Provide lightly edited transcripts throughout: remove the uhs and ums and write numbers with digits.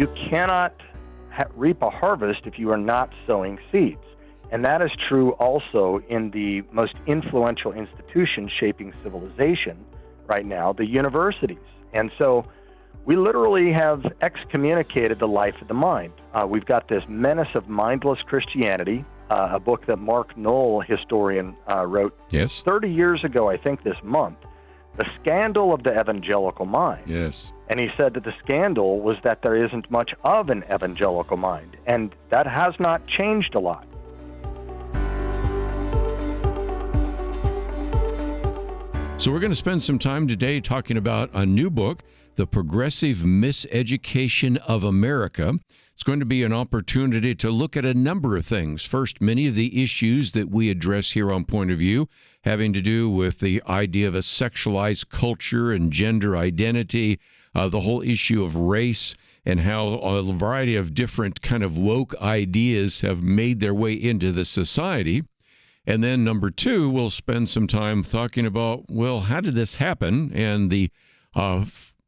you cannot reap a harvest if you are not sowing seeds. And that is true also in the most influential institution shaping civilization right now, the universities. And so we literally have excommunicated the life of the mind. We've got this menace of mindless Christianity, a book that Mark Knoll, historian, wrote 30 years ago, I think this month, The Scandal of the Evangelical Mind. Yes. And he said that the scandal was that there isn't much of an evangelical mind, and that has not changed a lot. So we're going to spend some time today talking about a new book, The Progressive Miseducation of America. It's going to be an opportunity to look at a number of things. First, many of the issues that we address here on Point of View having to do with the idea of a sexualized culture and gender identity, the whole issue of race, and how a variety of different kind of woke ideas have made their way into the society. And then number two, we'll spend some time talking about, well, how did this happen? And the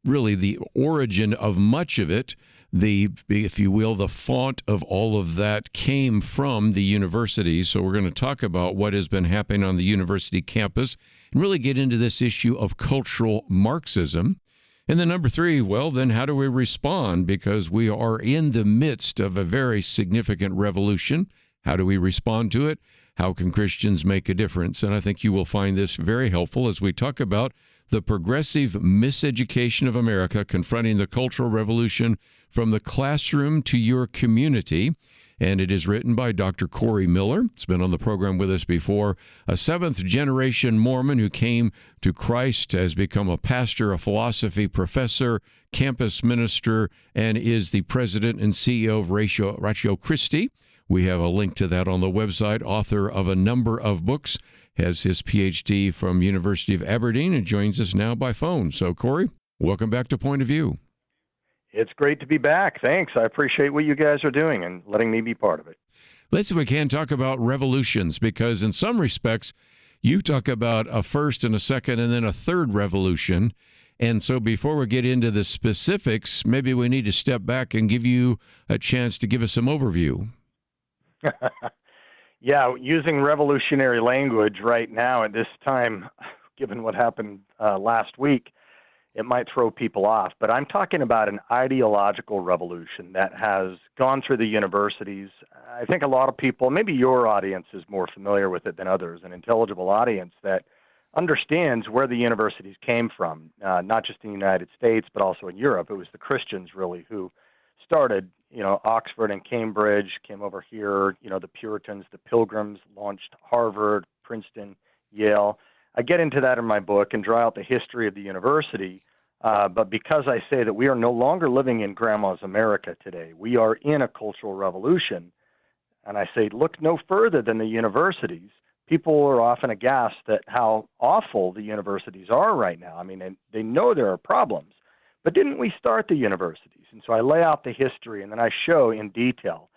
really the origin of much of it, if you will, the font of all of that came from the universities. So we're going to talk about what has been happening on the university campus and really get into this issue of cultural Marxism. And then number three, well, then how do we respond? Because we are in the midst of a very significant revolution. How do we respond to it? How can Christians make a difference? And I think you will find this very helpful as we talk about the progressive miseducation of America, confronting the cultural revolution from the classroom to your community. And it is written by Dr. Corey Miller. He's been on the program with us before. A seventh-generation Mormon who came to Christ, has become a pastor, a philosophy professor, campus minister, and is the president and CEO of Ratio Christi. We have a link to that on the website. Author of a number of books, has his PhD from University of Aberdeen, and joins us now by phone. So, Corey, welcome back to Point of View. It's great to be back. Thanks. I appreciate what you guys are doing and letting me be part of it. Let's, if we can, talk about revolutions, because in some respects, you talk about a first and a second and then a third revolution. And so before we get into the specifics, maybe we need to step back and give you a chance to give us some overview. Yeah, using revolutionary language right now at this time, given what happened last week, it might throw people off. But I'm talking about an ideological revolution that has gone through the universities. I think a lot of people, maybe your audience is more familiar with it than others, an intelligible audience that understands where the universities came from, not just in the United States, but also in Europe. It was the Christians, really, who started, Oxford and Cambridge, came over here, the Puritans, the Pilgrims, launched Harvard, Princeton, Yale. I get into that in my book and draw out the history of the university, but because I say that we are no longer living in Grandma's America today, we are in a cultural revolution, and I say, look no further than the universities. People are often aghast at how awful the universities are right now. I mean, they know there are problems. But didn't we start the universities? And so I lay out the history, and then I show in detail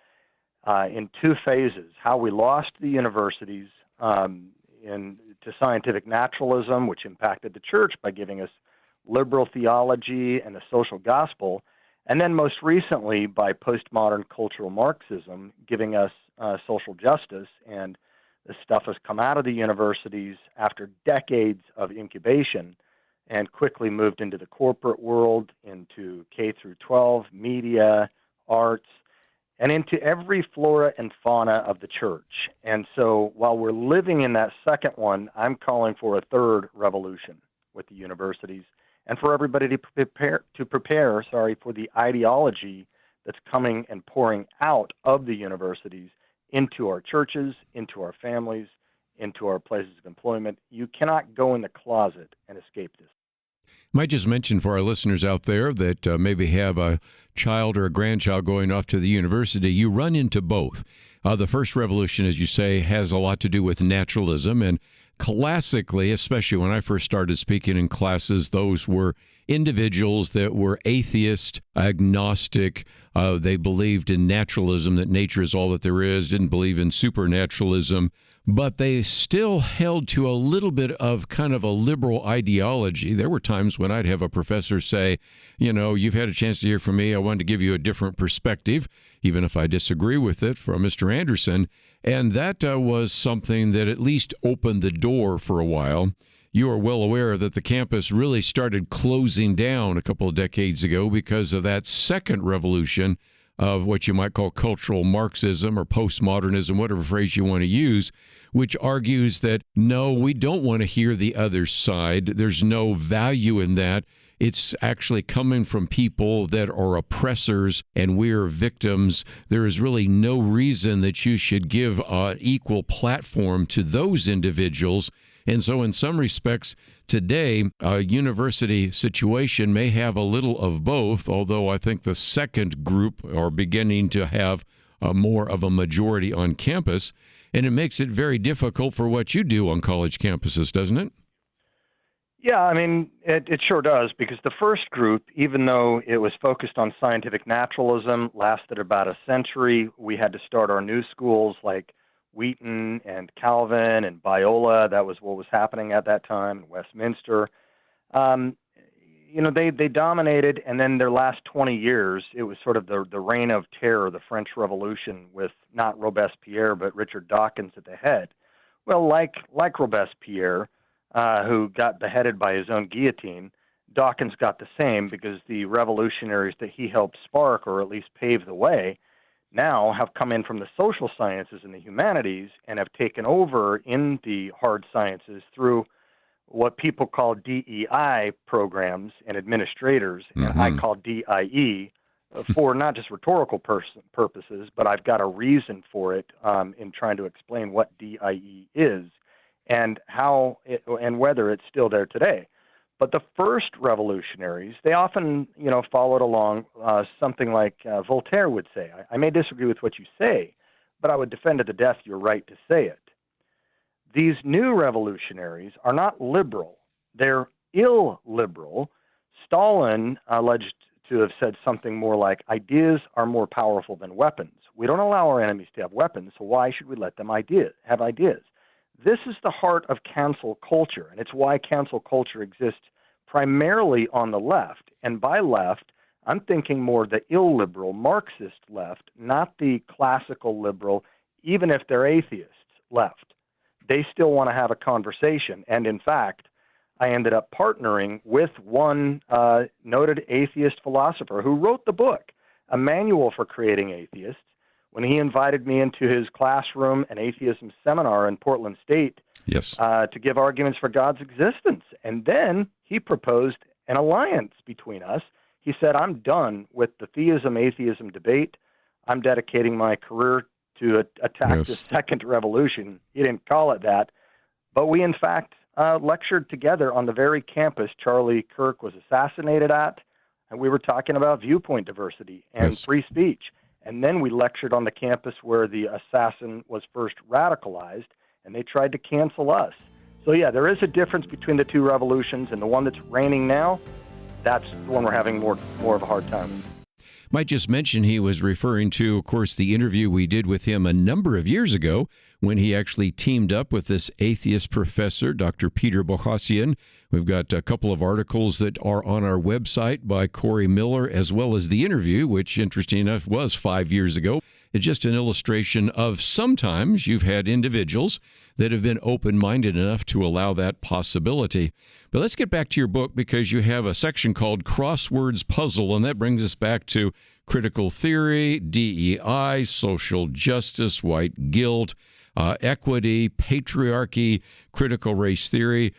in two phases how we lost the universities to scientific naturalism, which impacted the church by giving us liberal theology and the social gospel, and then most recently by postmodern cultural Marxism, giving us social justice. And this stuff has come out of the universities after decades of incubation and quickly moved into the corporate world, into K through 12, media, arts, and into every flora and fauna of the church. And so while we're living in that second one, I'm calling for a third revolution with the universities and for everybody to prepare for the ideology that's coming and pouring out of the universities into our churches, into our families, into our places of employment. You cannot go in the closet and escape this. Might just mention for our listeners out there that maybe have a child or a grandchild going off to the university, you run into both. The first revolution, as you say, has a lot to do with naturalism. And classically, especially when I first started speaking in classes, those were individuals that were atheist, agnostic. They believed in naturalism, that nature is all that there is, didn't believe in supernaturalism. but they still held to a little bit of kind of a liberal ideology. There were times when I'd have a professor say, you've had a chance to hear from me. I wanted to give you a different perspective, even if I disagree with it, from Mr. Anderson. And that was something that at least opened the door for a while. You are well aware that the campus really started closing down a couple of decades ago because of that second revolution of what you might call cultural Marxism or postmodernism, whatever phrase you want to use, which argues that, no, we don't want to hear the other side. There's no value in that. It's actually coming from people that are oppressors and we're victims. There is really no reason that you should give an equal platform to those individuals. And so in some respects, today, a university situation may have a little of both, although I think the second group are beginning to have more of a majority on campus. And it makes it very difficult for what you do on college campuses, doesn't it? Yeah, I mean, it sure does, because the first group, even though it was focused on scientific naturalism, lasted about a century. We had to start our new schools like Wheaton and Calvin and Biola. That was what was happening at that time in Westminster. They dominated, and then their last 20 years, it was sort of the reign of terror, the French Revolution, with not Robespierre, but Richard Dawkins at the head. Well, like Robespierre, who got beheaded by his own guillotine, Dawkins got the same, because the revolutionaries that he helped spark, or at least pave the way, now have come in from the social sciences and the humanities and have taken over in the hard sciences through what people call DEI programs and administrators, and I call DIE, for not just rhetorical purposes, but I've got a reason for it in trying to explain what DIE is and and whether it's still there today. But the first revolutionaries, they often, followed along something like Voltaire would say. I may disagree with what you say, but I would defend to the death your right to say it. These new revolutionaries are not liberal. They're illiberal. Stalin alleged to have said something more like, ideas are more powerful than weapons. We don't allow our enemies to have weapons, so why should we let them have ideas? This is the heart of cancel culture, and it's why cancel culture exists primarily on the left. And by left, I'm thinking more the illiberal Marxist left, not the classical liberal, even if they're atheists left. They still want to have a conversation. And in fact, I ended up partnering with one noted atheist philosopher who wrote the book, A Manual for Creating Atheists, when he invited me into his classroom, an atheism seminar in Portland State, to give arguments for God's existence. And then he proposed an alliance between us. He said, I'm done with the theism-atheism debate. I'm dedicating my career to attack the second revolution. He didn't call it that. But we, in fact, lectured together on the very campus Charlie Kirk was assassinated at, and we were talking about viewpoint diversity and free speech. And then we lectured on the campus where the assassin was first radicalized, and they tried to cancel us. So yeah, there is a difference between the two revolutions, and the one that's reigning now, that's the one we're having more of a hard time with. Might just mention he was referring to, of course, the interview we did with him a number of years ago when he actually teamed up with this atheist professor, Dr. Peter Bohasian. We've got a couple of articles that are on our website by Corey Miller, as well as the interview, which, interesting enough, was 5 years ago. It's just an illustration of sometimes you've had individuals that have been open-minded enough to allow that possibility. But let's get back to your book, because you have a section called Crosswords Puzzle, and that brings us back to critical theory, DEI, social justice, white guilt, equity, patriarchy, critical race theory,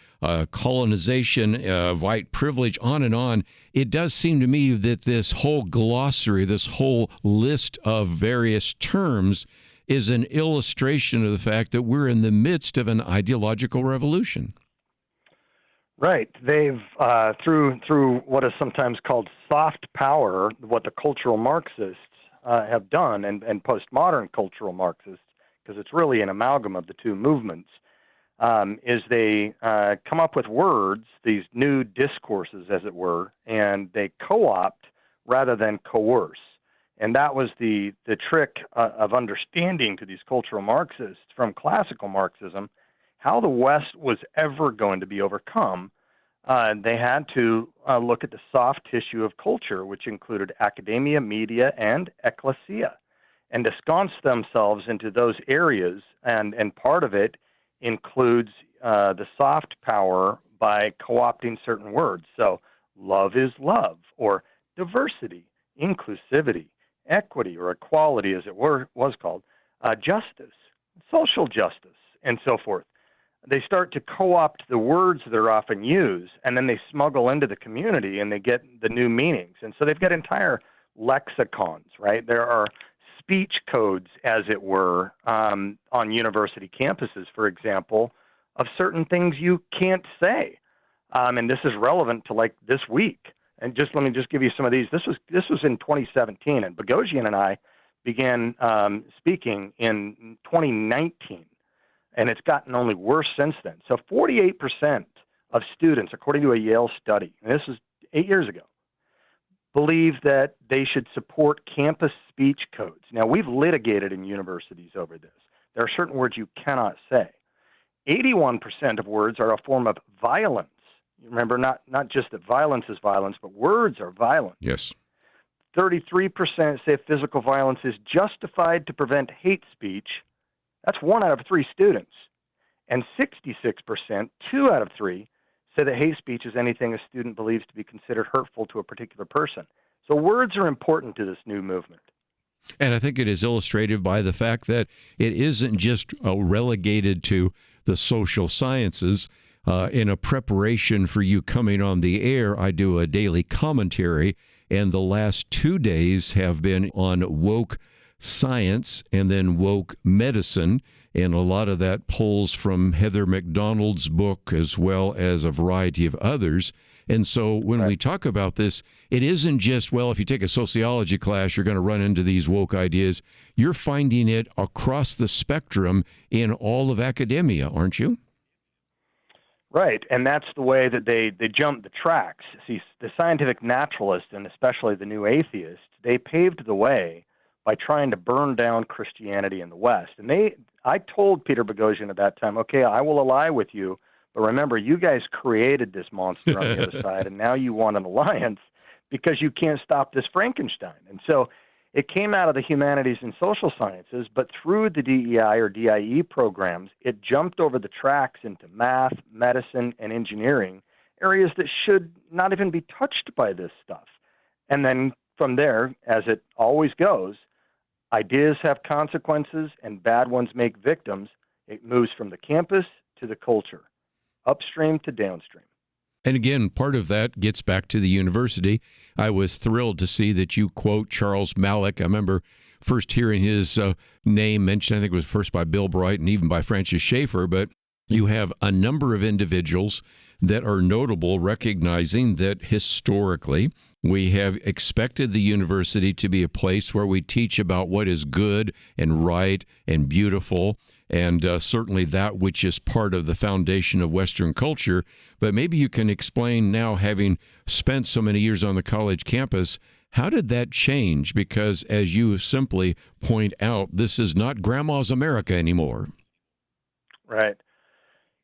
colonization, white privilege, on and on. It does seem to me that this whole glossary, this whole list of various terms is an illustration of the fact that we're in the midst of an ideological revolution. Right. They've, through what is sometimes called soft power, what the cultural Marxists have done, and postmodern cultural Marxists, because it's really an amalgam of the two movements, is they come up with words, these new discourses, as it were, and they co-opt rather than coerce. And that was the trick of understanding to these cultural Marxists from classical Marxism how the West was ever going to be overcome. They had to look at the soft tissue of culture, which included academia, media, and ecclesia, and ensconce themselves into those areas. And part of it includes the soft power by co-opting certain words. So love is love, or diversity, inclusivity, equity, or equality as it was called, justice, social justice, and so forth. They start to co-opt the words they're often used, and then they smuggle into the community and they get the new meanings. And so they've got entire lexicons, right? There are speech codes, as it were, on university campuses, for example, of certain things you can't say. And this is relevant to like this week. And let me give you some of these. This was in 2017, and Bogosian and I began speaking in 2019, and it's gotten only worse since then. So 48% of students, according to a Yale study, and this is 8 years ago, believe that they should support campus speech codes. Now, we've litigated in universities over this. There are certain words you cannot say. 81% of words are a form of violence. You remember, not just that violence is violence, but words are violent. Yes. 33% say physical violence is justified to prevent hate speech. That's 1 out of 3 students. And 66%, 2 out of 3, say that hate speech is anything a student believes to be considered hurtful to a particular person. So words are important to this new movement. And I think it is illustrative by the fact that it isn't just relegated to the social sciences. In a preparation for you coming on the air, I do a daily commentary, and the last 2 days have been on woke science and then woke medicine, and a lot of that pulls from Heather McDonald's book as well as a variety of others. And so when we talk about this, it isn't just, well, if you take a sociology class, you're going to run into these woke ideas. You're finding it across the spectrum in all of academia, aren't you? Right, and that's the way that they jump the tracks. See, the scientific naturalists, and especially the new atheists, they paved the way by trying to burn down Christianity in the West. And I told Peter Boghossian at that time, okay, I will ally with you, but remember, you guys created this monster on the other side, and now you want an alliance because you can't stop this Frankenstein. And so it came out of the humanities and social sciences, but through the DEI or DIE programs, it jumped over the tracks into math, medicine, and engineering, areas that should not even be touched by this stuff. And then from there, as it always goes, ideas have consequences and bad ones make victims. It moves from the campus to the culture, upstream to downstream. And again, part of that gets back to the university. I was thrilled to see that you quote Charles Malik. I remember first hearing his name mentioned, I think it was first by Bill Bright and even by Francis Schaeffer, but you have a number of individuals that are notable, recognizing that historically we have expected the university to be a place where we teach about what is good and right and beautiful, and certainly that which is part of the foundation of Western culture. But maybe you can explain now, having spent so many years on the college campus, how did that change? Because as you simply point out, this is not Grandma's America anymore. Right.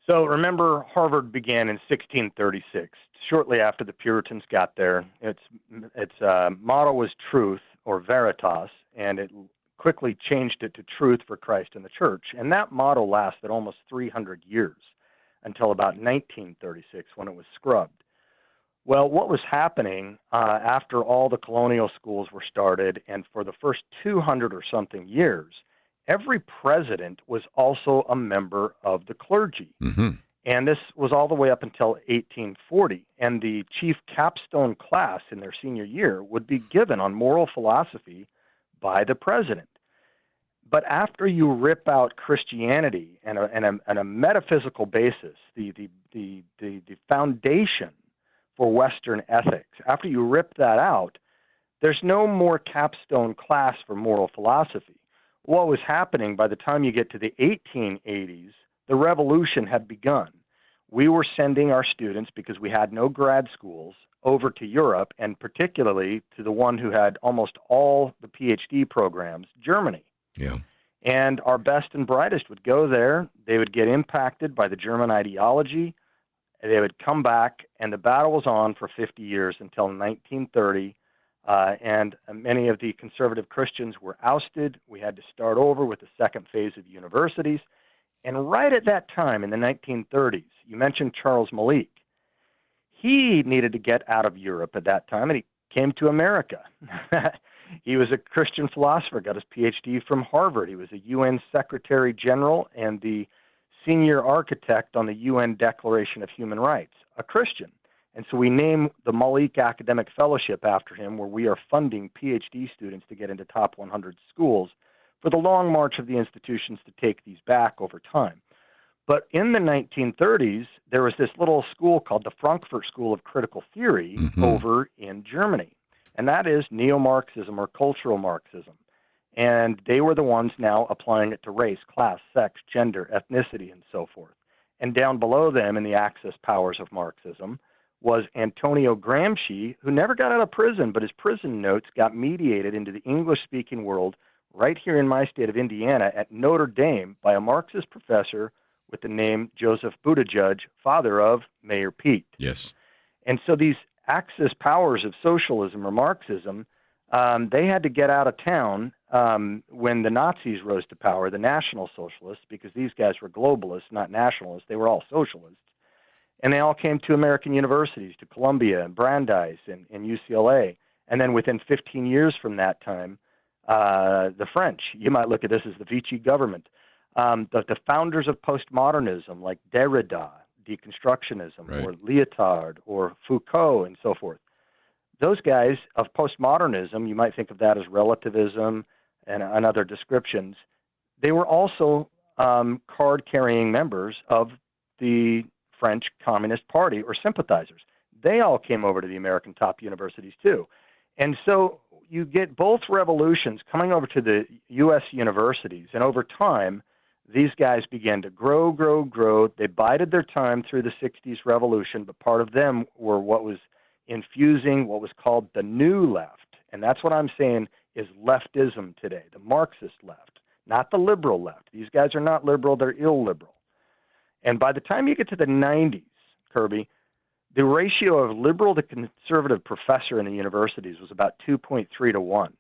So remember, Harvard began in 1636, shortly after the Puritans got there. Its motto was truth, or veritas, and it quickly changed it to truth for Christ and the church. And that motto lasted almost 300 years until about 1936 when it was scrubbed. Well, what was happening after all the colonial schools were started, and for the first 200 or something years, every president was also a member of the clergy. Mm-hmm. And this was all the way up until 1840. And the chief capstone class in their senior year would be given on moral philosophy by the president. But after you rip out Christianity and a metaphysical basis, the foundation for Western ethics, after you rip that out, there's no more capstone class for moral philosophy. What was happening by the time you get to the 1880s, the revolution had begun. we were sending our students, because we had no grad schools, over to Europe, and particularly to the one who had almost all the PhD programs, Germany. Yeah. And our best and brightest would go there. They would get impacted by the German ideology. They would come back, and the battle was on for 50 years until 1930. And many of the conservative Christians were ousted. We had to start over with the second phase of universities. And right at that time, in the 1930s, you mentioned Charles Malik. He needed to get out of Europe at that time, and he came to America. He was a Christian philosopher, got his PhD from Harvard. He was a UN Secretary General and the senior architect on the UN Declaration of Human Rights, a Christian. And so we named the Malik Academic Fellowship after him, where we are funding PhD students to get into top 100 schools for the long march of the institutions to take these back over time. But in the 1930s, there was this little school called the Frankfurt School of Critical Theory over in Germany. And that is neo-Marxism or cultural Marxism. And they were the ones now applying it to race, class, sex, gender, ethnicity, and so forth. And down below them in the Axis powers of Marxism was Antonio Gramsci, who never got out of prison, but his prison notes got mediated into the English-speaking world right here in my state of Indiana at Notre Dame by a Marxist professor with the name Joseph Buttigieg, father of Mayor Pete. Yes. And so these Axis powers of socialism or Marxism, they had to get out of town when the Nazis rose to power, the National Socialists, because these guys were globalists, not nationalists. They were all socialists. And they all came to American universities, to Columbia and Brandeis and UCLA. And then within 15 years from that time, the French, you might look at this as the Vichy government, the founders of postmodernism like Derrida, deconstructionism, right, or Lyotard, or Foucault, and so forth. Those guys of postmodernism, you might think of that as relativism and other descriptions, they were also card-carrying members of the French Communist Party or sympathizers. They all came over to the American top universities too. And so you get both revolutions coming over to the U.S. universities, and over time, these guys began to grow. They bided their time through the 60s revolution, but part of them were what was infusing what was called the new left. And that's what I'm saying is leftism today, the Marxist left, not the liberal left. These guys are not liberal, they're illiberal. And by the time you get to the 90s, Kerby, the ratio of liberal to conservative professor in the universities was about 2.3 to 1.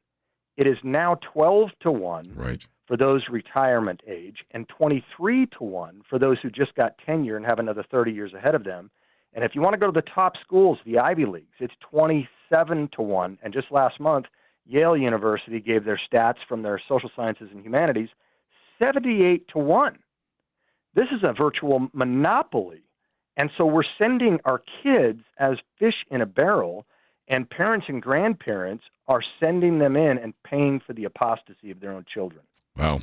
It is now 12 to 1. Right. For those retirement age, and 23 to 1 for those who just got tenure and have another 30 years ahead of them. And if you want to go to the top schools, the Ivy Leagues, it's 27 to 1. And just last month, Yale University gave their stats from their social sciences and humanities, 78 to 1. This is a virtual monopoly. And so we're sending our kids as fish in a barrel, and parents and grandparents are sending them in and paying for the apostasy of their own children. Wow.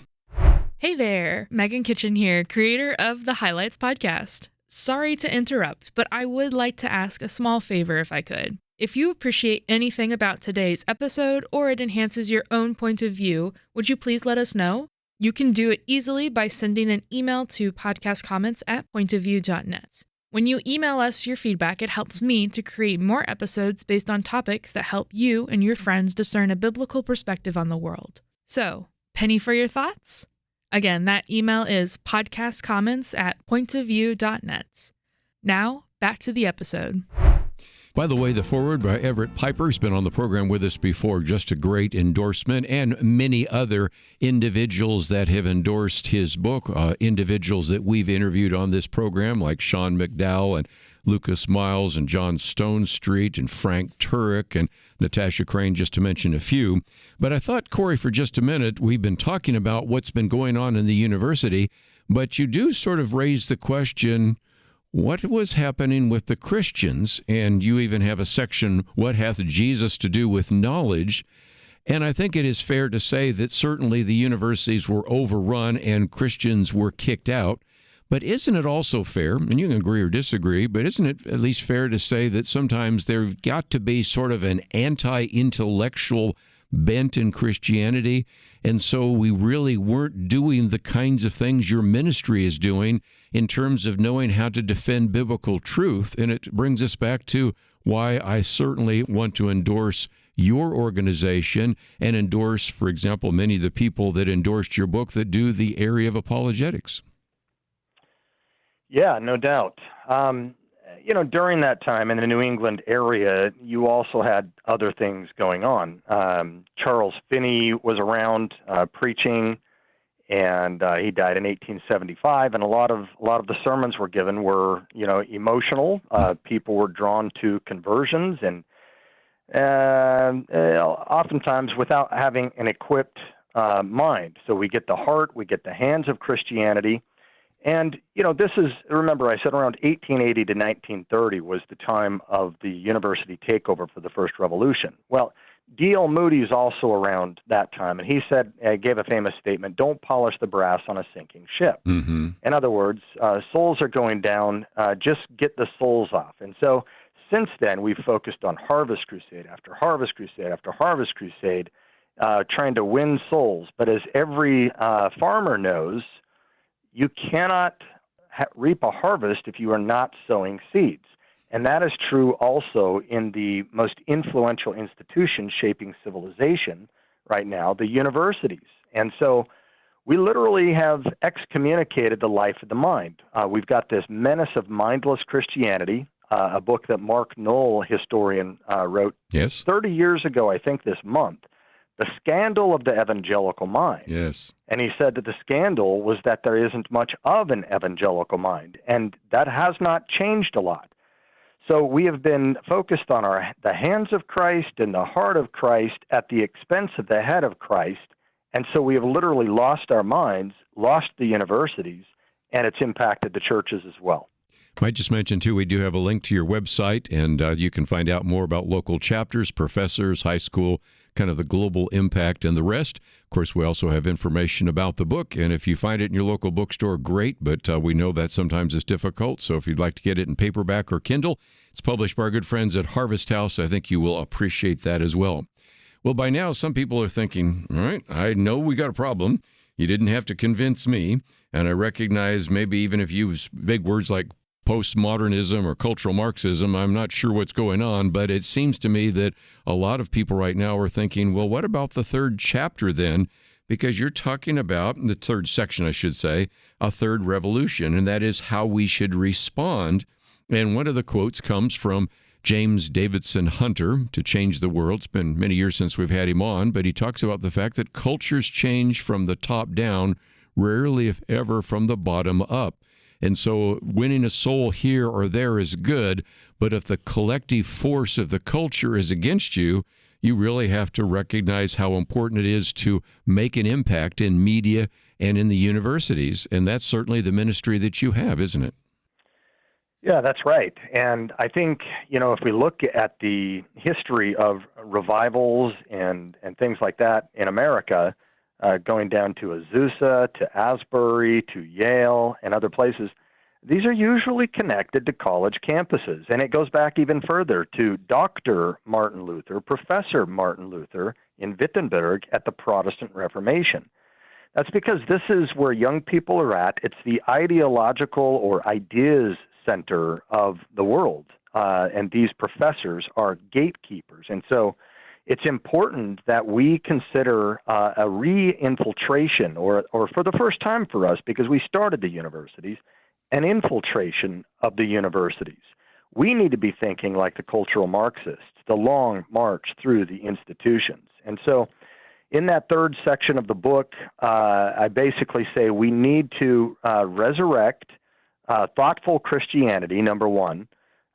Hey there, Megan Kitchen here, creator of the Highlights podcast. Sorry to interrupt, but I would like to ask a small favor if I could. If you appreciate anything about today's episode or it enhances your own point of view, would you please let us know? You can do it easily by sending an email to podcastcomments@pointofview.net. When you email us your feedback, it helps me to create more episodes based on topics that help you and your friends discern a biblical perspective on the world. So, penny for your thoughts? Again, that email is podcastcomments@pointofview.net. Now, back to the episode. By the way, the foreword by Everett Piper has been on the program with us before. Just a great endorsement, and many other individuals that have endorsed his book, individuals that we've interviewed on this program, like Sean McDowell and Lucas Miles and John Stone Street and Frank Turek and Natasha Crane, just to mention a few. But I thought, Corey, for just a minute, we've been talking about what's been going on in the university, but you do sort of raise the question, what was happening with the Christians? And you even have a section, What Hath Jesus to Do with Knowledge? And I think it is fair to say that certainly the universities were overrun and Christians were kicked out. But isn't it also fair, and you can agree or disagree, but isn't it at least fair to say that sometimes there's got to be sort of an anti-intellectual bent in Christianity, and so we really weren't doing the kinds of things your ministry is doing in terms of knowing how to defend biblical truth. And it brings us back to why I certainly want to endorse your organization and endorse, for example, many of the people that endorsed your book that do the area of apologetics. Yeah, no doubt. During that time in the New England area, you also had other things going on. Charles Finney was around preaching, and he died in 1875. And a lot of the sermons were given were, emotional. People were drawn to conversions, and oftentimes without having an equipped mind. So we get the heart, we get the hands of Christianity. And, remember, I said around 1880 to 1930 was the time of the university takeover for the First Revolution. Well, D.L. Moody is also around that time, and he gave a famous statement, "Don't polish the brass on a sinking ship." Mm-hmm. In other words, souls are going down, just get the souls off. And so since then, we've focused on Harvest Crusade after Harvest Crusade after Harvest Crusade, trying to win souls. But as every farmer knows, you cannot reap a harvest if you are not sowing seeds. And that is true also in the most influential institution shaping civilization right now, the universities. And so we literally have excommunicated the life of the mind. We've got this menace of mindless Christianity, a book that Mark Knoll, historian, wrote 30 years ago, I think this month. The scandal of the evangelical mind. Yes. And he said that the scandal was that there isn't much of an evangelical mind, and that has not changed a lot. So we have been focused on the hands of Christ and the heart of Christ at the expense of the head of Christ, and so we have literally lost our minds, lost the universities, and it's impacted the churches as well. Might just mention, too, we do have a link to your website, and you can find out more about local chapters, professors, high school, kind of the global impact and the rest. Of course, we also have information about the book, and if you find it in your local bookstore, great, but we know that sometimes it's difficult, so if you'd like to get it in paperback or Kindle, it's published by our good friends at Harvest House. I think you will appreciate that as well. Well, by now, some people are thinking, all right, I know we got a problem. You didn't have to convince me, and I recognize maybe even if you use big words like postmodernism or cultural Marxism, I'm not sure what's going on, but it seems to me that a lot of people right now are thinking, well, what about the third chapter then? Because you're talking about, the third section, I should say, a third revolution, and that is how we should respond. And one of the quotes comes from James Davidson Hunter, To Change the World. It's been many years since we've had him on, but he talks about the fact that cultures change from the top down, rarely if ever from the bottom up. And so winning a soul here or there is good, but if the collective force of the culture is against you, you really have to recognize how important it is to make an impact in media and in the universities. And that's certainly the ministry that you have, isn't it? Yeah, that's right. And I think, if we look at the history of revivals and things like that in America, going down to Azusa, to Asbury, to Yale, and other places, these are usually connected to college campuses. And it goes back even further to Dr. Martin Luther, Professor Martin Luther in Wittenberg at the Protestant Reformation. That's because this is where young people are at. It's the ideological or ideas center of the world. And these professors are gatekeepers. And so it's important that we consider a re-infiltration, or for the first time for us, because we started the universities, an infiltration of the universities. We need to be thinking like the cultural Marxists, the long march through the institutions. And so in that third section of the book, I basically say we need to resurrect thoughtful Christianity, number one.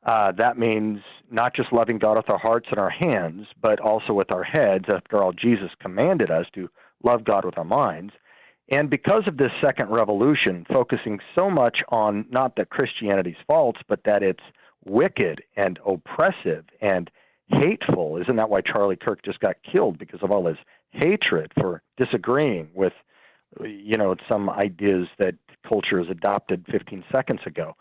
That means not just loving God with our hearts and our hands, but also with our heads. After all, Jesus commanded us to love God with our minds. And because of this second revolution, focusing so much on not that Christianity's false, but that it's wicked and oppressive and hateful. Isn't that why Charlie Kirk just got killed? Because of all his hatred for disagreeing with, some ideas that culture has adopted 15 seconds ago.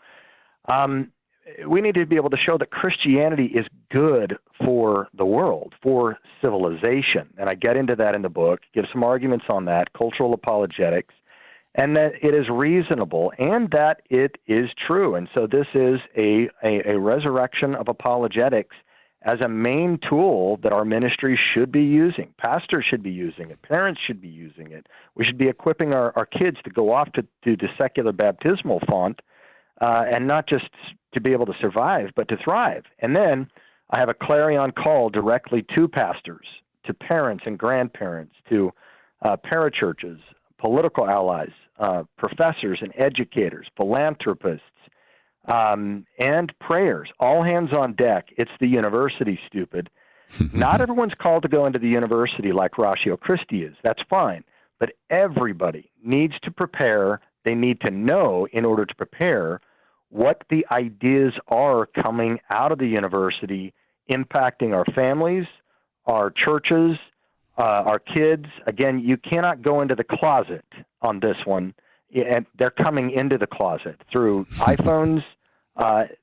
We need to be able to show that Christianity is good for the world, for civilization. And I get into that in the book, give some arguments on that, cultural apologetics. and that it is reasonable, and that it is true. And so this is a resurrection of apologetics as a main tool that our ministry should be using. Pastors should be using it. Parents should be using it. We should be equipping our kids to go off to the secular baptismal font, and not just to be able to survive, but to thrive. And then I have a clarion call directly to pastors, to parents and grandparents, to parachurches, political allies, professors and educators, philanthropists, and prayers. All hands on deck. It's the university, stupid. Not everyone's called to go into the university like Ratio Christi is. That's fine. But everybody needs to prepare. They need to know, in order to prepare, what the ideas are coming out of the university, impacting our families, our churches, our kids. Again, you cannot go into the closet on this one. And they're coming into the closet through iPhones,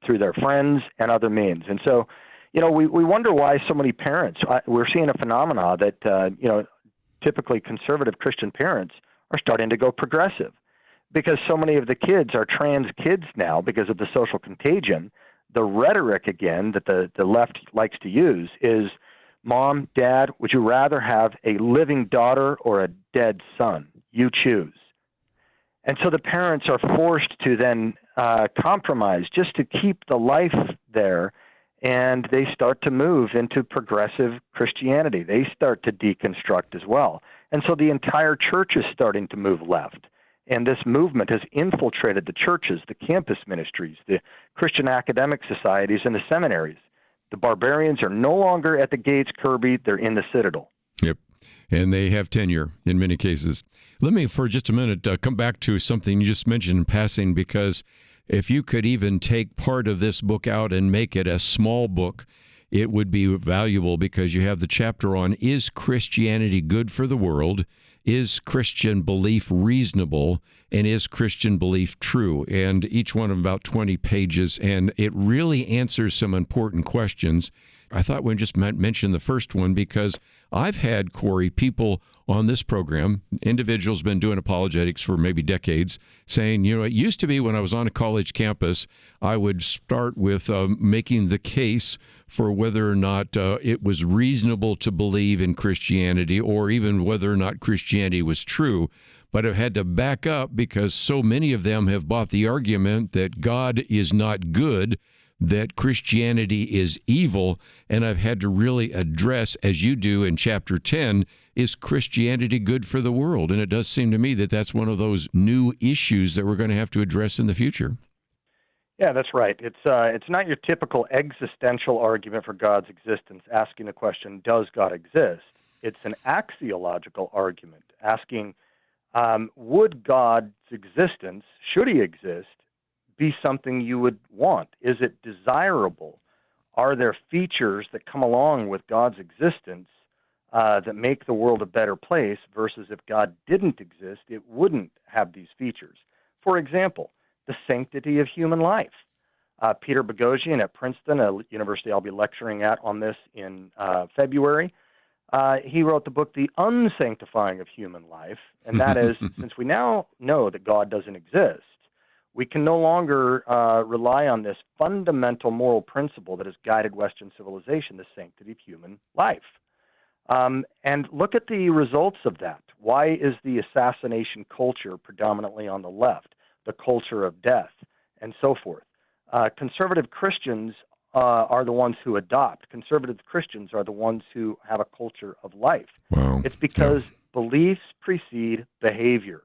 through their friends, and other means. And so, we wonder why so many parents, we're seeing a phenomena that, typically conservative Christian parents are starting to go progressive, because so many of the kids are trans kids now because of the social contagion. The rhetoric, again, that the left likes to use is, Mom, Dad, would you rather have a living daughter or a dead son? You choose. And so the parents are forced to then compromise just to keep the life there, and they start to move into progressive Christianity. They start to deconstruct as well. And so the entire church is starting to move left. And this movement has infiltrated the churches, the campus ministries, the Christian academic societies, and the seminaries. The barbarians are no longer at the gates, Kerby. They're in the citadel. Yep. And they have tenure in many cases. Let me, for just a minute, come back to something you just mentioned in passing, because if you could even take part of this book out and make it a small book, it would be valuable, because you have the chapter on, is Christianity good for the world? Is Christian belief reasonable? And is Christian belief true? And each one of about 20 pages, and it really answers some important questions. I thought we just mention the first one, because I've had, Corey, people on this program, individuals been doing apologetics for maybe decades, saying, it used to be when I was on a college campus, I would start with making the case for whether or not it was reasonable to believe in Christianity, or even whether or not Christianity was true. But I've had to back up, because so many of them have bought the argument that God is not good, that Christianity is evil, and I've had to really address, as you do in chapter 10, is Christianity good for the world? And it does seem to me that that's one of those new issues that we're going to have to address in the future. Yeah, that's right. It's not your typical existential argument for God's existence, asking the question, does God exist? It's an axiological argument, asking, would God's existence, should he exist, be something you would want? Is it desirable? Are there features that come along with God's existence that make the world a better place, versus if God didn't exist, it wouldn't have these features? For example, the sanctity of human life. Peter Boghossian at Princeton, a university I'll be lecturing at on this in February, he wrote the book, The Unsanctifying of Human Life, and that is, since we now know that God doesn't exist, we can no longer rely on this fundamental moral principle that has guided Western civilization, the sanctity of human life. And look at the results of that. Why is the assassination culture predominantly on the left, the culture of death, and so forth? Conservative Christians are the ones who adopt. Conservative Christians are the ones who have a culture of life. Wow. It's because beliefs precede behavior.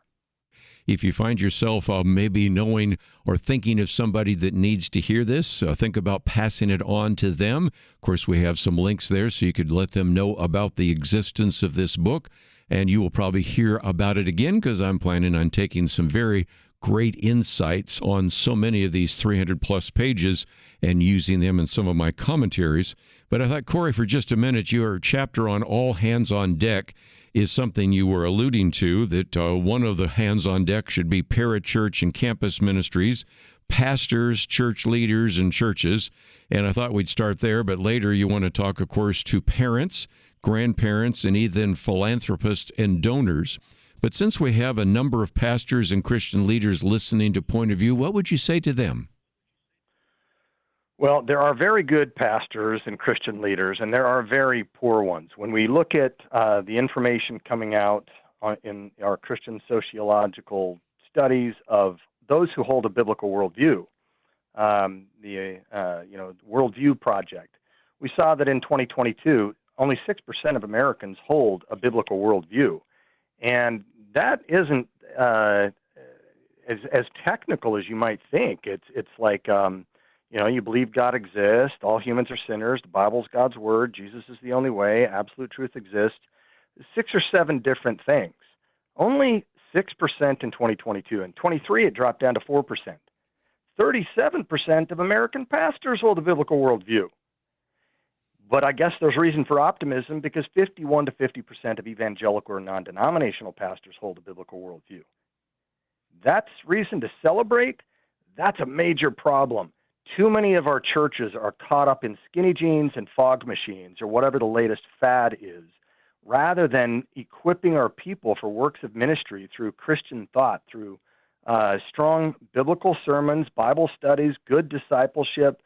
If you find yourself maybe knowing or thinking of somebody that needs to hear this, think about passing it on to them. Of course, we have some links there so you could let them know about the existence of this book, and you will probably hear about it again, because I'm planning on taking some very great insights on so many of these 300-plus pages and using them in some of my commentaries. But I thought, Corey, for just a minute, your chapter on All Hands on Deck is something you were alluding to, that one of the hands on deck should be parachurch and campus ministries, pastors, church leaders, and churches. And I thought we'd start there, but later you want to talk, of course, to parents, grandparents, and even philanthropists and donors. But since we have a number of pastors and Christian leaders listening to Point of View, what would you say to them? Well, there are very good pastors and Christian leaders, and there are very poor ones. When we look at the information coming out in our Christian sociological studies of those who hold a biblical worldview, the Worldview Project, we saw that in 2022, only 6% of Americans hold a biblical worldview. And that isn't as technical as you might think. It's like, you believe God exists, all humans are sinners, the Bible's God's word, Jesus is the only way, absolute truth exists. 6 or 7 different things. Only 6% in 2022. In 23, it dropped down to 4%. 37% of American pastors hold a biblical worldview. But I guess there's reason for optimism because 51 to 50% of evangelical or non-denominational pastors hold a biblical worldview. That's reason to celebrate. That's a major problem. Too many of our churches are caught up in skinny jeans and fog machines or whatever the latest fad is, rather than equipping our people for works of ministry through Christian thought, through strong biblical sermons, Bible studies, good discipleship,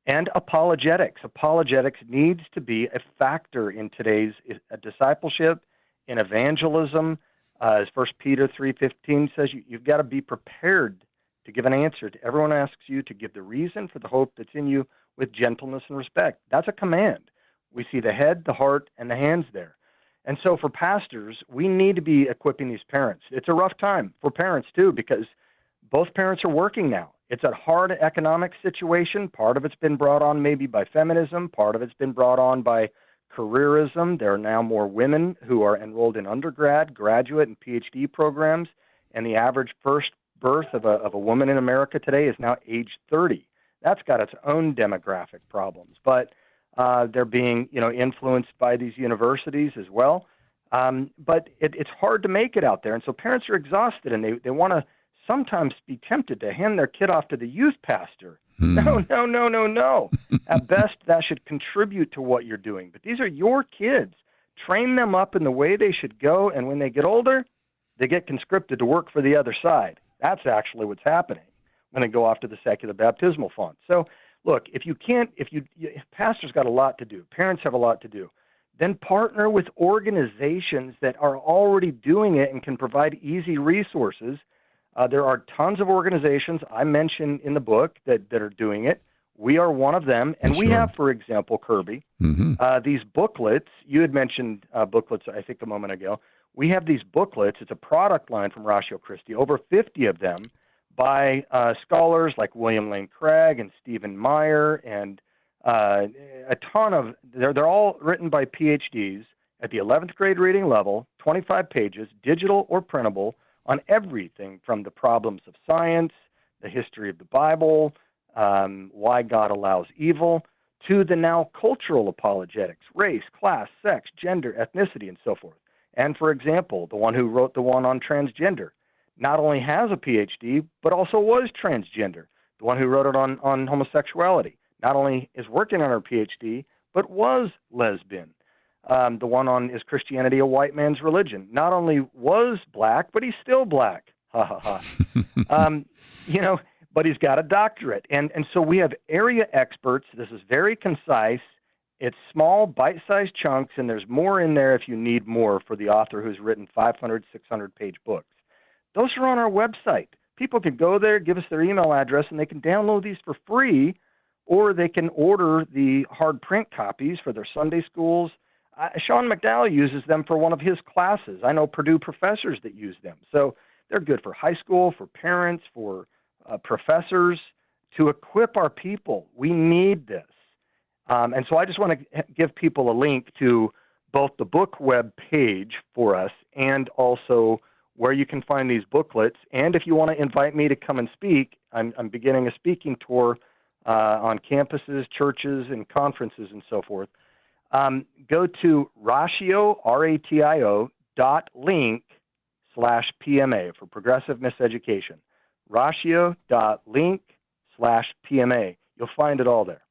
and apologetics. Apologetics needs to be a factor in today's discipleship, in evangelism. As 1 Peter 3:15 says, you've got to be prepared to give an answer to everyone asks you, to give the reason for the hope that's in you with gentleness and respect. That's a command. We see the head, the heart, and the hands there. And so for pastors, we need to be equipping these parents. It's a rough time for parents, too, because both parents are working now. It's a hard economic situation. Part of it's been brought on maybe by feminism. Part of it's been brought on by careerism. There are now more women who are enrolled in undergrad, graduate, and PhD programs, and the average first birth of a woman in America today is now age 30. That's got its own demographic problems, but they're being influenced by these universities as well. But it's hard to make it out there, and so parents are exhausted, and they want to sometimes be tempted to hand their kid off to the youth pastor. No. At best, that should contribute to what you're doing. But these are your kids. Train them up in the way they should go, and when they get older, they get conscripted to work for the other side. That's actually what's happening when they go off to the secular baptismal font. So, look, if pastors got a lot to do, parents have a lot to do, then partner with organizations that are already doing it and can provide easy resources. There are tons of organizations I mentioned in the book that are doing it. We are one of them. And we have, for example, Kerby, these booklets. You had mentioned booklets, I think, a moment ago. We have these booklets. It's a product line from Ratio Christi, over 50 of them by scholars like William Lane Craig and Stephen Meyer, and a ton of, they're all written by PhDs at the 11th grade reading level, 25 pages, digital or printable, on everything from the problems of science, the history of the Bible, why God allows evil, to the now cultural apologetics, race, class, sex, gender, ethnicity, and so forth. And for example, the one who wrote the one on transgender not only has a PhD, but also was transgender. The one who wrote it on homosexuality not only is working on her PhD, but was lesbian. The one on Is Christianity a White Man's Religion? Not only was black, but he's still black. Ha ha ha. But he's got a doctorate. And so we have area experts. This is very concise. It's small, bite-sized chunks, and there's more in there if you need more for the author who's written 500, 600-page books. Those are on our website. People can go there, give us their email address, and they can download these for free, or they can order the hard print copies for their Sunday schools. Sean McDowell uses them for one of his classes. I know Purdue professors that use them. So they're good for high school, for parents, for professors, to equip our people. We need this. And so I just want to give people a link to both the book web page for us and also where you can find these booklets. And if you want to invite me to come and speak, I'm beginning a speaking tour on campuses, churches, and conferences and so forth. Go to ratio, ratio.link/PMA for Progressive Miseducation. Ratio.link/PMA. You'll find it all there.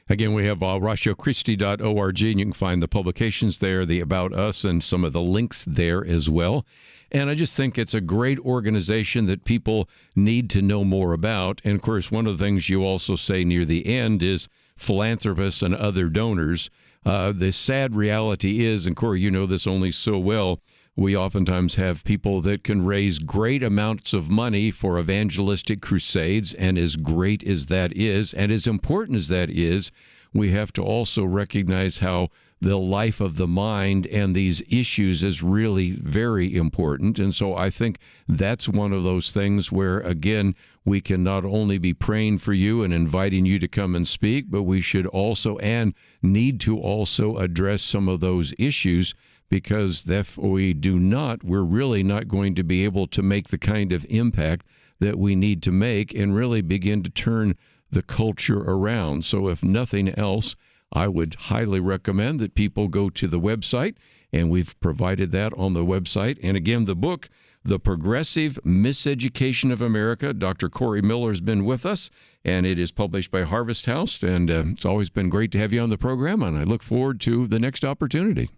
Again, we have ratiochristi.org, and you can find the publications there, the About Us, and some of the links there as well. And I just think it's a great organization that people need to know more about. And, of course, one of the things you also say near the end is philanthropists and other donors. The sad reality is, and Corey, you know this only so well, we oftentimes have people that can raise great amounts of money for evangelistic crusades, and as great as that is, and as important as that is, we have to also recognize how the life of the mind and these issues is really very important. And so I think that's one of those things where, again, we can not only be praying for you and inviting you to come and speak, but we should also and need to also address some of those issues, because if we do not, we're really not going to be able to make the kind of impact that we need to make and really begin to turn the culture around. So if nothing else, I would highly recommend that people go to the website, and we've provided that on the website. And again, the book, The Progressive Miseducation of America, Dr. Corey Miller has been with us, and it is published by Harvest House. And it's always been great to have you on the program, and I look forward to the next opportunity.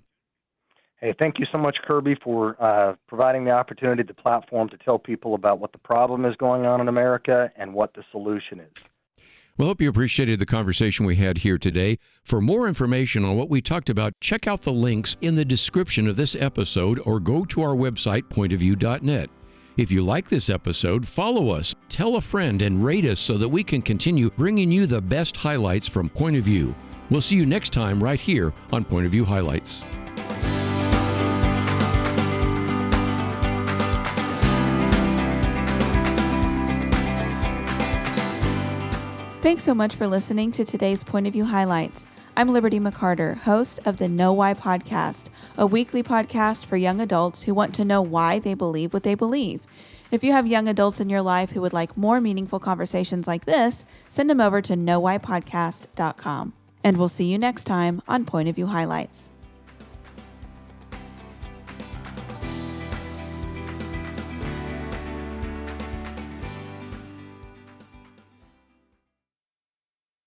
Hey, thank you so much, Kerby, for providing the opportunity, the platform to tell people about what the problem is going on in America and what the solution is. Well, hope you appreciated the conversation we had here today. For more information on what we talked about, check out the links in the description of this episode or go to our website, pointofview.net. If you like this episode, follow us, tell a friend, and rate us so that we can continue bringing you the best highlights from Point of View. We'll see you next time right here on Point of View Highlights. Thanks so much for listening to today's Point of View Highlights. I'm Liberty McCarter, host of the Know Why podcast, a weekly podcast for young adults who want to know why they believe what they believe. If you have young adults in your life who would like more meaningful conversations like this, send them over to knowwhypodcast.com. And we'll see you next time on Point of View Highlights.